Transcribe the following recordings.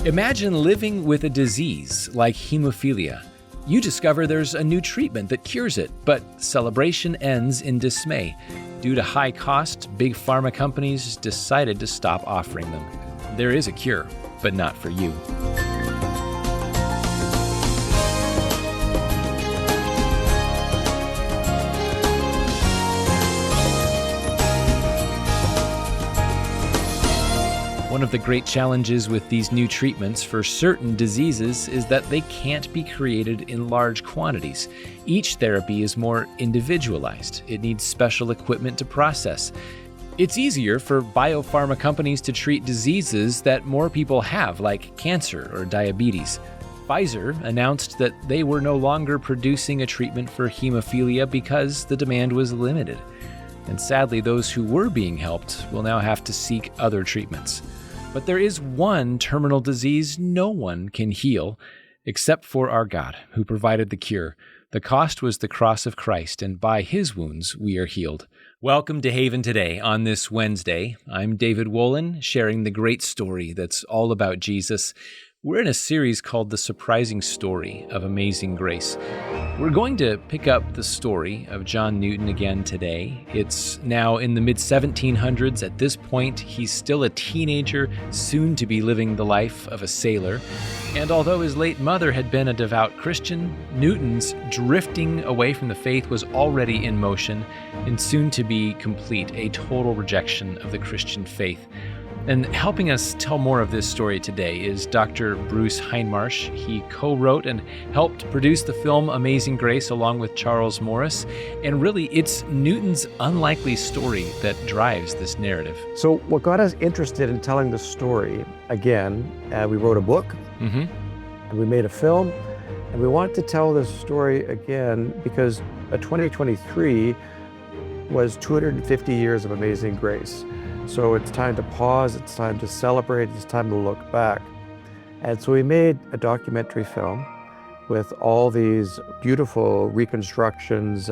Imagine living with a disease like hemophilia. You discover there's a new treatment that cures it, but celebration ends in dismay. Due to high cost, big pharma companies decided to stop offering them. There is a cure, but not for you. One of the great challenges with these new treatments for certain diseases is that they can't be created in large quantities. Each therapy is more individualized. It needs special equipment to process. It's easier for biopharma companies to treat diseases that more people have, like cancer or diabetes. Pfizer announced that they were no longer producing a treatment for hemophilia because the demand was limited. And sadly, those who were being helped will now have to seek other treatments. But there is one terminal disease no one can heal except for our God, who provided the cure. The cost was the cross of Christ, and by his wounds we are healed. Welcome to Haven Today on this Wednesday. I'm David Wolin, sharing the great story that's all about Jesus. We're in a series called The Surprising Story of Amazing Grace. We're going to pick up the story of John Newton again today. It's now in the mid-1700s. At this point, he's still a teenager, soon to be living the life of a sailor. And although his late mother had been a devout Christian, Newton's drifting away from the faith was already in motion and soon to be complete, a total rejection of the Christian faith. And helping us tell more of this story today is Dr. Bruce Hindmarsh. He co-wrote and helped produce the film Amazing Grace along with Charles Morris. And really, it's Newton's unlikely story that drives this narrative. So what got us interested in telling the story, again, we wrote a book, and we made a film, and we wanted to tell this story again because 2023 was 250 years of Amazing Grace. So it's time to pause, it's time to celebrate, it's time to look back. And so we made a documentary film with all these beautiful reconstructions,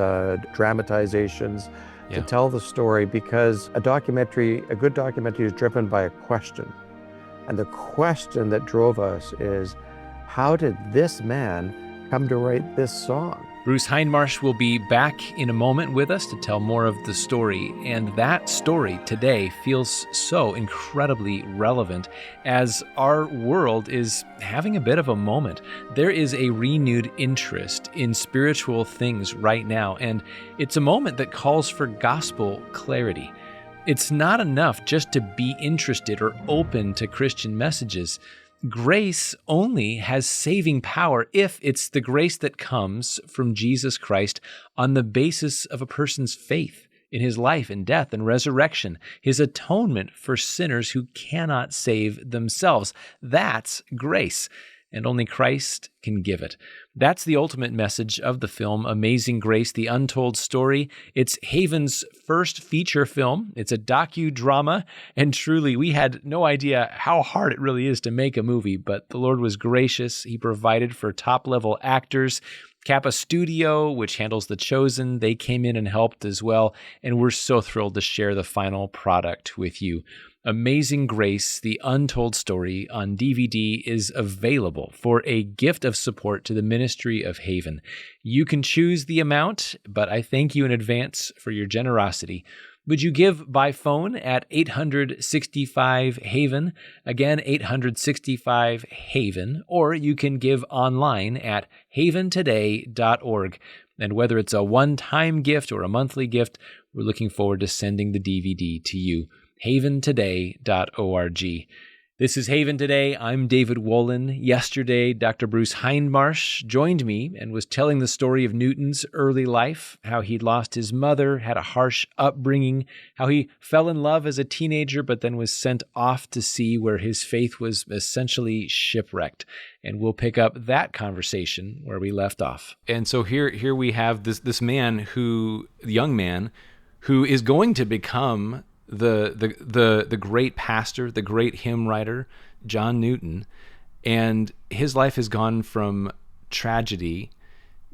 dramatizations to tell the story, because a good documentary is driven by a question. And the question that drove us is, how did this man come to write this song? Bruce Hindmarsh will be back in a moment with us to tell more of the story, and that story today feels so incredibly relevant as our world is having a bit of a moment. There is a renewed interest in spiritual things right now, and it's a moment that calls for gospel clarity. It's not enough just to be interested or open to Christian messages. Grace only has saving power if it's the grace that comes from Jesus Christ on the basis of a person's faith in his life and death and resurrection, his atonement for sinners who cannot save themselves. That's grace, and only Christ can give it. That's the ultimate message of the film, Amazing Grace, The Untold Story. It's Haven's first feature film. It's a docudrama, and truly, we had no idea how hard it really is to make a movie, but the Lord was gracious. He provided for top-level actors. Kappa Studio, which handles The Chosen, they came in and helped as well, and we're so thrilled to share the final product with you. Amazing Grace, The Untold Story on DVD is available for a gift of support to the ministry of Haven. You can choose the amount, but I thank you in advance for your generosity. Would you give by phone at 865-HAVEN, again 865-HAVEN, or you can give online at haventoday.org. And whether it's a one-time gift or a monthly gift, we're looking forward to sending the DVD to you. haventoday.org. This is Haven Today. I'm David Wolin. Yesterday, Dr. Bruce Hindmarsh joined me and was telling the story of Newton's early life, how he'd lost his mother, had a harsh upbringing, how he fell in love as a teenager, but then was sent off to sea where his faith was essentially shipwrecked. And we'll pick up that conversation where we left off. And so here we have this young man who is going to become the great pastor, the great hymn writer, John Newton, and his life has gone from tragedy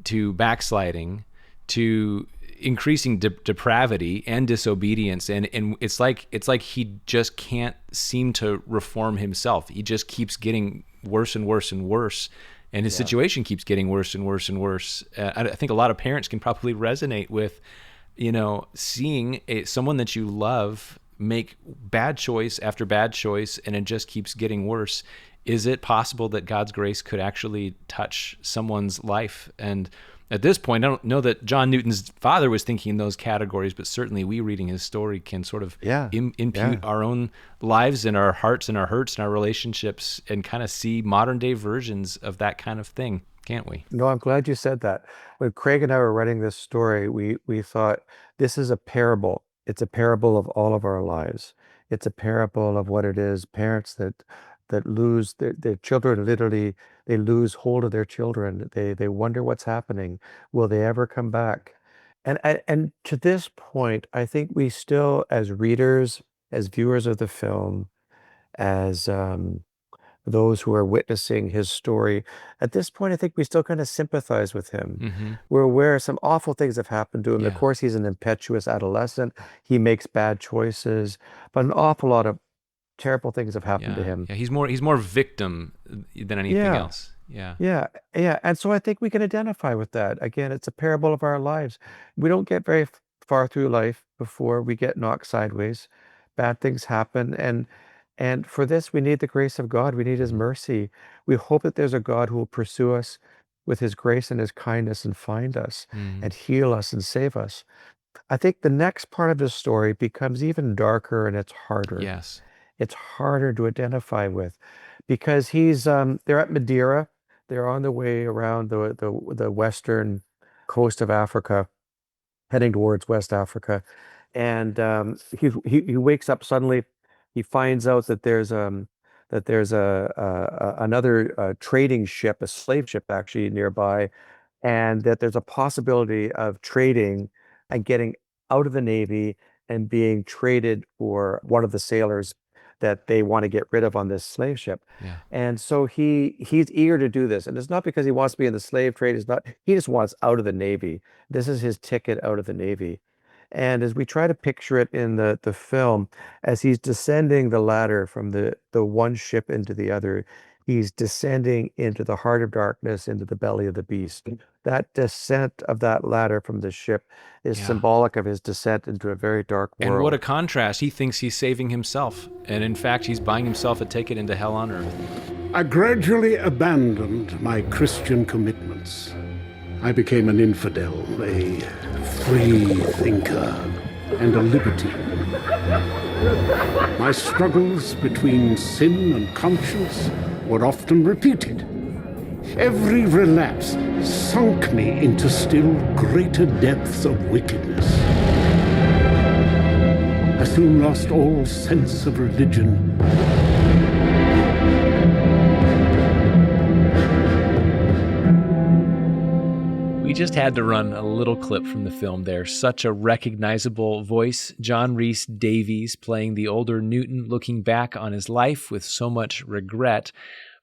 to backsliding to increasing depravity and disobedience, and it's like he just can't seem to reform himself. He just keeps getting worse and worse and worse. And his Yeah. situation keeps getting worse and worse and worse. I think a lot of parents can probably resonate with, seeing someone that you love make bad choice after bad choice, and it just keeps getting worse. Is it possible that God's grace could actually touch someone's life? And at this point, I don't know that John Newton's father was thinking in those categories, but certainly we reading his story can sort of impute our own lives and our hearts and our hurts and our relationships and kind of see modern day versions of that kind of thing, can't we? No, I'm glad you said that. When Craig and I were writing this story, we thought this is a parable. It's a parable of all of our lives. It's a parable of what it is, parents that lose their children, literally they lose hold of their children. They wonder what's happening. Will they ever come back? And to this point, I think we still, as readers, as viewers of the film, as those who are witnessing his story. At this point, I think we still kind of sympathize with him. Mm-hmm. We're aware some awful things have happened to him. Of Yeah. course, he's an impetuous adolescent. He makes bad choices, but an awful lot of terrible things have happened to him. Yeah, he's more victim than anything Yeah. else. Yeah. Yeah. And so I think we can identify with that. Again, it's a parable of our lives. We don't get very far through life before we get knocked sideways. Bad things happen. And for this, we need the grace of God. We need his mercy. We hope that there's a God who will pursue us with his grace and his kindness and find us and heal us and save us. I think the next part of the story becomes even darker and it's harder. Yes. It's harder to identify with because they're at Madeira. They're on the way around the western coast of Africa, heading towards West Africa. And he wakes up suddenly. He finds out that there's another trading ship, a slave ship actually nearby, and that there's a possibility of trading and getting out of the Navy and being traded for one of the sailors that they want to get rid of on this slave ship. Yeah. And so he's eager to do this. And it's not because he wants to be in the slave trade. He just wants out of the Navy. This is his ticket out of the Navy. And as we try to picture it in the film, as he's descending the ladder from the one ship into the other, he's descending into the heart of darkness, into the belly of the beast. That descent of that ladder from the ship is symbolic of his descent into a very dark world. And what a contrast. He thinks he's saving himself. And in fact, he's buying himself a ticket into hell on earth. I gradually abandoned my Christian commitments. I became an infidel, a free thinker, and a libertine. My struggles between sin and conscience were often repeated. Every relapse sunk me into still greater depths of wickedness. I soon lost all sense of religion. We just had to run a little clip from the film there. Such a recognizable voice. John Rhys Davies playing the older Newton, looking back on his life with so much regret.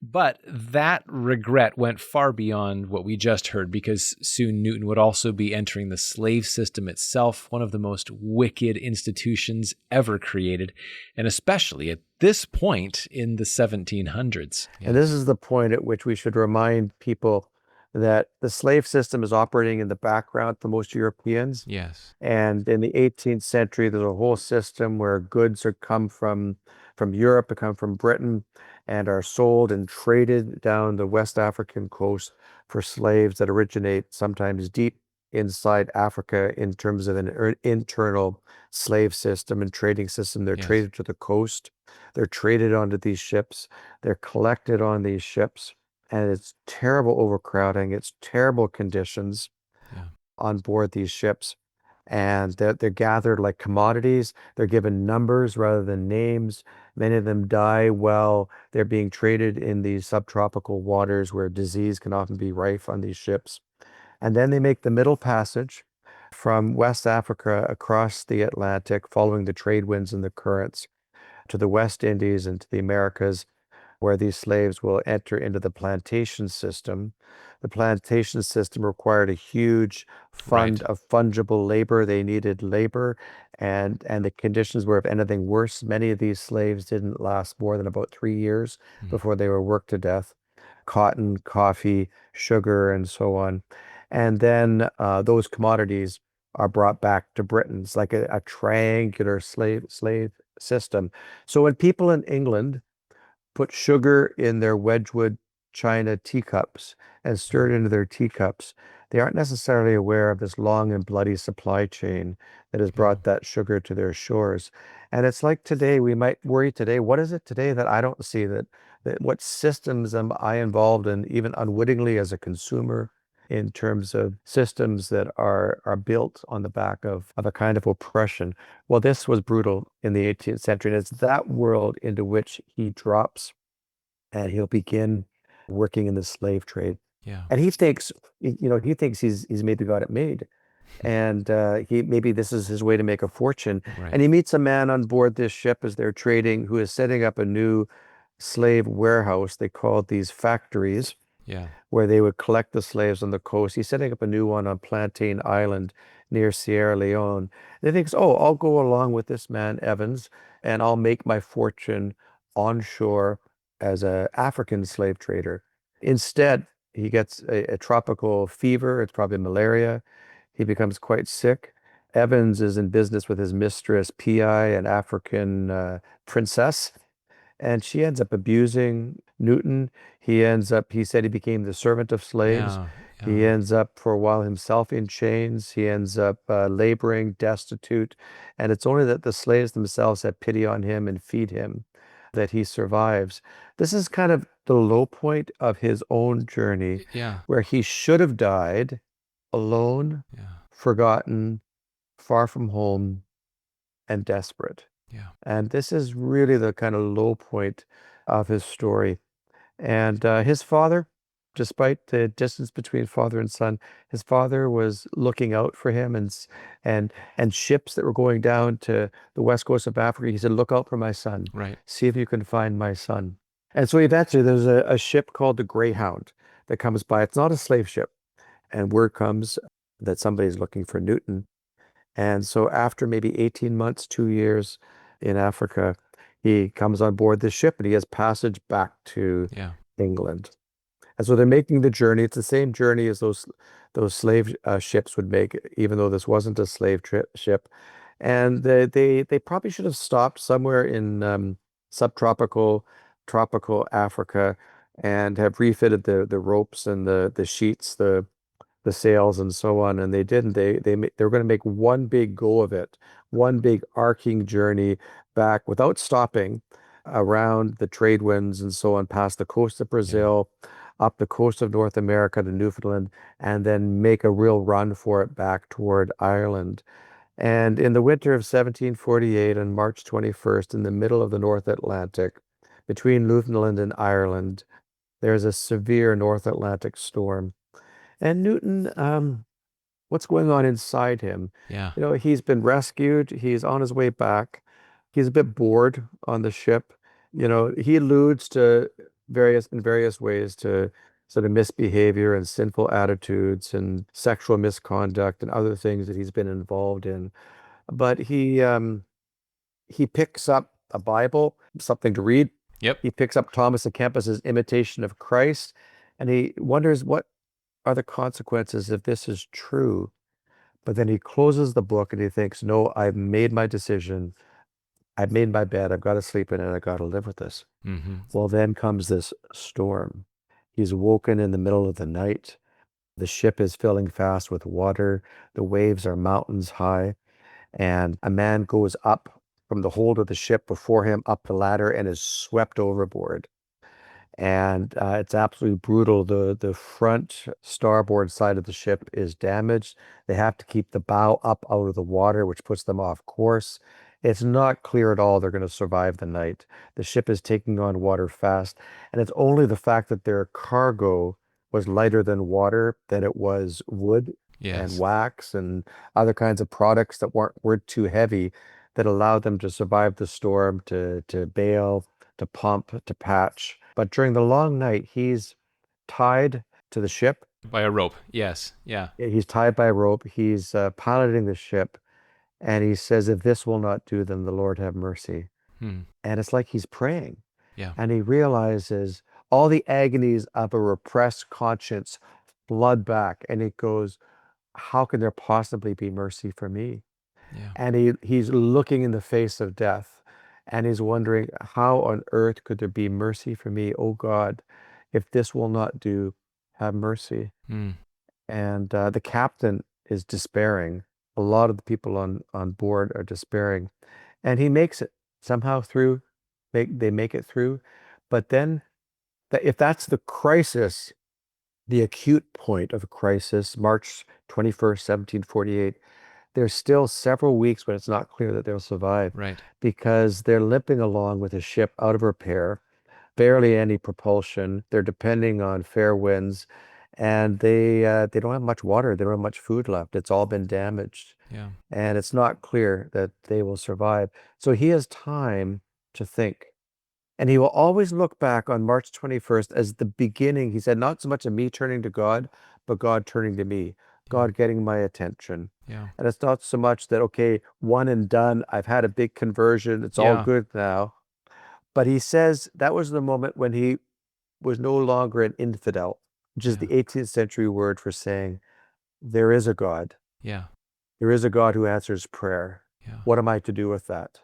But that regret went far beyond what we just heard, because soon Newton would also be entering the slave system itself, one of the most wicked institutions ever created, and especially at this point in the 1700s. And this is the point at which we should remind people that the slave system is operating in the background for most Europeans. Yes. And in the 18th century, there's a whole system where goods are come from Europe, they come from Britain, and are sold and traded down the West African coast for slaves that originate sometimes deep inside Africa in terms of an internal slave system and trading system. They're traded to the coast. They're traded onto these ships. They're collected on these ships. And it's terrible overcrowding. It's terrible conditions on board these ships. And they're gathered like commodities. They're given numbers rather than names. Many of them die while they're being traded in these subtropical waters where disease can often be rife on these ships. And then they make the middle passage from West Africa across the Atlantic, following the trade winds and the currents, to the West Indies and to the Americas, where these slaves will enter into the plantation system. The plantation system required a huge fund of fungible labor. They needed labor, And the conditions were, if anything, worse. Many of these slaves didn't last more than about 3 years Mm. before they were worked to death. Cotton, coffee, sugar, and so on. And then those commodities are brought back to Britain. It's like a triangular slave system. So when people in England put sugar in their Wedgwood china teacups and stir it into their teacups, they aren't necessarily aware of this long and bloody supply chain that has Yeah. brought that sugar to their shores. And it's like today, we might worry today, what is it today that I don't see, that what systems am I involved in, even unwittingly as a consumer, in terms of systems that are built on the back of a kind of oppression. Well, this was brutal in the 18th century, and it's that world into which he drops, and he'll begin working in the slave trade. Yeah. And he thinks he's maybe got it made, and he maybe this is his way to make a fortune. Right. And he meets a man on board this ship as they're trading who is setting up a new slave warehouse. They called these factories Yeah. where they would collect the slaves on the coast. He's setting up a new one on Plantain Island near Sierra Leone. And he thinks, oh, I'll go along with this man, Evans, and I'll make my fortune onshore as an African slave trader. Instead, he gets a tropical fever. It's probably malaria. He becomes quite sick. Evans is in business with his mistress, Pi, an African princess, and she ends up abusing Newton. He said he became the servant of slaves. Yeah. He Yeah. ends up for a while himself in chains. He ends up laboring, destitute. And it's only that the slaves themselves have pity on him and feed him that he survives. This is kind of the low point of his own journey, Yeah. where he should have died alone, Yeah. forgotten, far from home, and desperate. Yeah. And this is really the kind of low point of his story. And his father, despite the distance between father and son, his father was looking out for him, and and ships that were going down to the west coast of Africa. He said, "Look out for my son. Right. See if you can find my son." And so eventually, there's a ship called the Greyhound that comes by. It's not a slave ship, and word comes that somebody's looking for Newton. And so after maybe 18 months, 2 years in Africa, he comes on board this ship and he has passage back to Yeah. England. And so they're making the journey. It's the same journey as those slave ships would make, even though this wasn't a slave ship. And they probably should have stopped somewhere in subtropical, tropical Africa and have refitted the ropes and the sheets, the sails and so on, and they didn't. They were going to make one big go of it, one big arcing journey back without stopping around the trade winds and so on, past the coast of Yeah. Brazil, up the coast of North America to Newfoundland, and then make a real run for it back toward Ireland. And in the winter of 1748, on March 21st, in the middle of the North Atlantic, between Newfoundland and Ireland, there's a severe North Atlantic storm. And Newton, what's going on inside him? Yeah. He's been rescued. He's on his way back. He's a bit bored on the ship. He alludes to various ways to sort of misbehavior and sinful attitudes and sexual misconduct and other things that he's been involved in. But he picks up a Bible, something to read. Yep. He picks up Thomas à Kempis's Imitation of Christ, and he wonders what are the consequences if this is true. But then he closes the book and he thinks, no, I've made my decision. I've made my bed. I've got to sleep in it. I've got to live with this. Mm-hmm. Well, then comes this storm. He's woken in the middle of the night. The ship is filling fast with water. The waves are mountains high. And a man goes up from the hold of the ship before him up the ladder and is swept overboard. And it's absolutely brutal. The front starboard side of the ship is damaged. They have to keep the bow up out of the water, which puts them off course. It's not clear at all they're going to survive the night. The ship is taking on water fast, and it's only the fact that their cargo was lighter than water, that it was wood and Yes. wax and other kinds of products that weren't too heavy, that allowed them to survive the storm, to bail, to pump, to patch. But during the long night, he's tied to the ship. By a rope. Yes. Yeah. He's tied by a rope. He's piloting the ship, And he says, if this will not do, then the Lord have mercy. Hmm. And it's like he's praying. Yeah. And he realizes all the agonies of a repressed conscience flood back. And it goes, how can there possibly be mercy for me? Yeah. And he's looking in the face of death. And he's wondering, how on earth could there be mercy for me? Oh God, if this will not do, have mercy. Hmm. And the captain is despairing. A lot of the people on board are despairing. And he makes it somehow through. They make it through. But then, if that's the crisis, the acute point of a crisis, March 21st, 1748, there's still several weeks when it's not clear that they'll survive Right. because they're limping along with a ship out of repair, barely any propulsion. They're depending on fair winds, and they don't have much water. They don't have much food left. It's all been damaged, Yeah. and it's not clear that they will survive. So he has time to think. And he will always look back on March 21st as the beginning. He said, not so much of me turning to God, but God turning to me, Yeah. God getting my attention. Yeah. And it's not so much that, okay, one and done, I've had a big conversion, it's all Yeah. good now. But he says that was the moment when he was no longer an infidel, which is Yeah. the 18th century word for saying, there is a God. Yeah. There is a God who answers prayer. Yeah. What am I to do with that?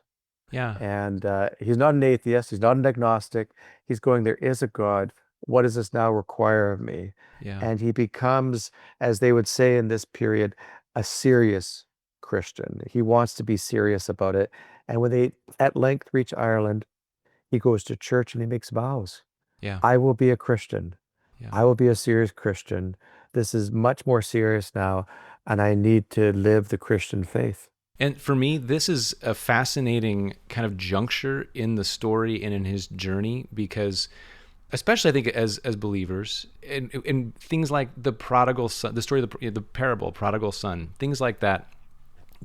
Yeah. And he's not an atheist. He's not an agnostic. He's going, there is a God. What does this now require of me? Yeah. And he becomes, as they would say in this period, a serious Christian. He wants to be serious about it. And when they at length reach Ireland, he goes to church and he makes vows. Yeah. I will be a Christian. Yeah. I will be a serious Christian. This is much more serious now, and I need to live the Christian faith. And for me, this is a fascinating kind of juncture in the story and in his journey, because especially I think as believers, and things like the prodigal son, the story of the parable, prodigal son, things like that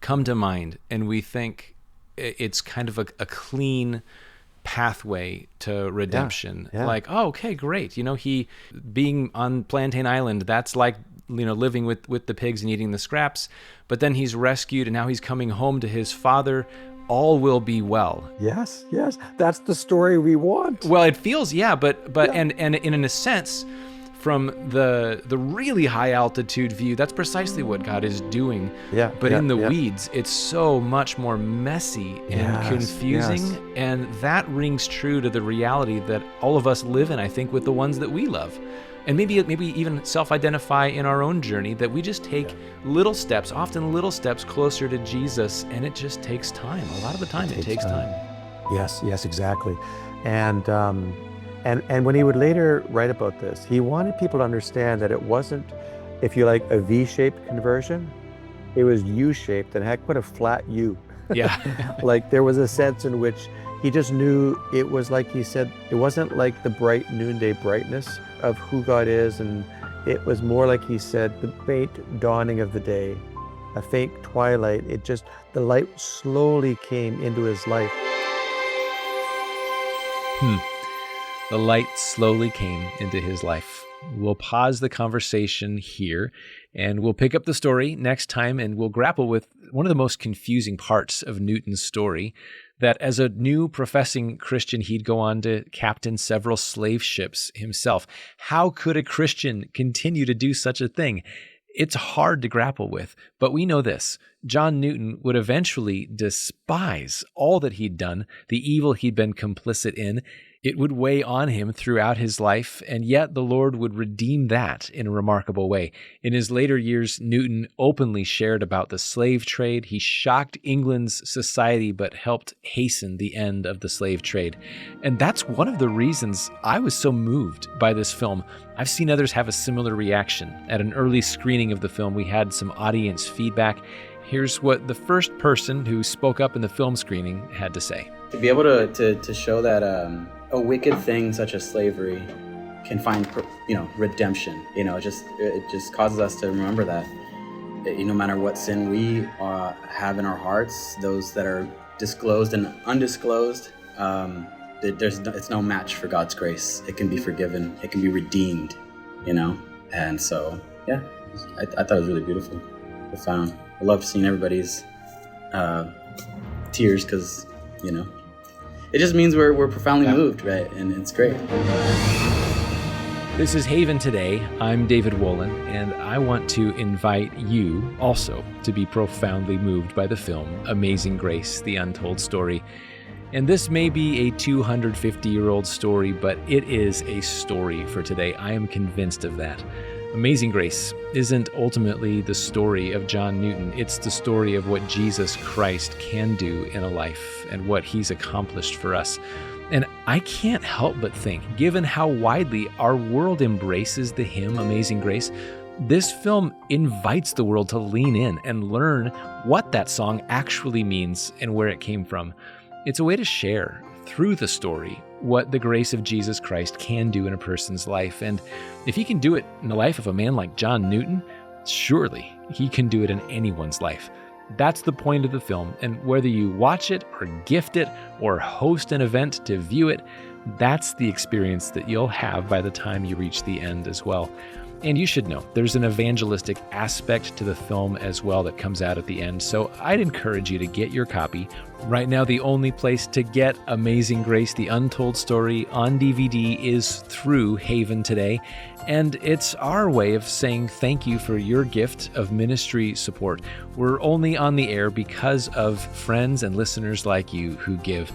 come to mind, and we think it's kind of a clean pathway to redemption. Yeah. Like, oh, okay, great. He being on Plantain Island, that's like, living with the pigs and eating the scraps, but then he's rescued and now he's coming home to his father. All will be well. Yes, that's the story we want. Well, it feels, but Yeah. and in a sense, from the really high altitude view, that's precisely what God is doing. Yeah. But in the yeah. weeds, it's so much more messy and Yes, confusing, yes. and that rings true to the reality that all of us live in, I think, with the ones that we love. And maybe even self-identify in our own journey, that we just take little steps, often little steps closer to Jesus, and it just takes time. A lot of the time it takes time. Yes, exactly. And when he would later write about this, he wanted people to understand that it wasn't, if you like, a V-shaped conversion. It was U-shaped and had quite a flat U. Yeah. Like there was a sense in which he just knew it was, like he said, it wasn't like the bright noonday brightness of who God is, and it was more like he said, the faint dawning of the day, a faint twilight. The light slowly came into his life. The light slowly came into his life. We'll pause the conversation here, and we'll pick up the story next time, and we'll grapple with one of the most confusing parts of Newton's story, that as a new professing Christian, he'd go on to captain several slave ships himself. How could a Christian continue to do such a thing? It's hard to grapple with, but we know this. John Newton would eventually despise all that he'd done, the evil he'd been complicit in. It would weigh on him throughout his life, and yet the Lord would redeem that in a remarkable way. In his later years, Newton openly shared about the slave trade. He shocked England's society, but helped hasten the end of the slave trade. And that's one of the reasons I was so moved by this film. I've seen others have a similar reaction. At an early screening of the film, we had some audience feedback. Here's what the first person who spoke up in the film screening had to say. To be able to show that a wicked thing such as slavery can find, redemption. It just causes us to remember that, no matter what sin we have in our hearts, those that are disclosed and undisclosed, it's no match for God's grace. It can be forgiven. It can be redeemed. And so I thought it was really beautiful, profound. I love seeing everybody's tears, because it just means we're profoundly moved, right? And it's great. This is Haven Today. I'm David Wolin, and I want to invite you also to be profoundly moved by the film Amazing Grace, The Untold Story. And this may be a 250-year-old story, but it is a story for today. I am convinced of that. Amazing Grace isn't ultimately the story of John Newton. It's the story of what Jesus Christ can do in a life and what he's accomplished for us. And I can't help but think, given how widely our world embraces the hymn Amazing Grace, this film invites the world to lean in and learn what that song actually means and where it came from. It's a way to share, through the story, what the grace of Jesus Christ can do in a person's life. And if he can do it in the life of a man like John Newton, surely he can do it in anyone's life. That's the point of the film, and whether you watch it or gift it or host an event to view it, that's the experience that you'll have by the time you reach the end as well. And you should know, there's an evangelistic aspect to the film as well that comes out at the end, so I'd encourage you to get your copy. Right now, the only place to get Amazing Grace, The Untold Story on DVD is through Haven Today, and it's our way of saying thank you for your gift of ministry support. We're only on the air because of friends and listeners like you who give.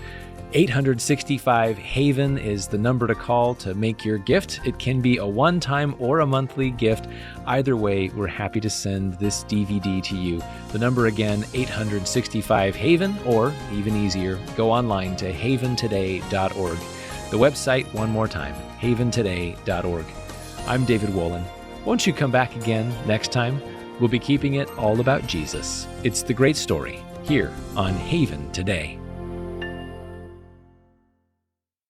865-HAVEN is the number to call to make your gift. It can be a one-time or a monthly gift. Either way, we're happy to send this DVD to you. The number again, 865-HAVEN, or even easier, go online to haventoday.org. The website, one more time, haventoday.org. I'm David Wolin. Won't you come back again next time? We'll be keeping it all about Jesus. It's the great story here on Haven Today.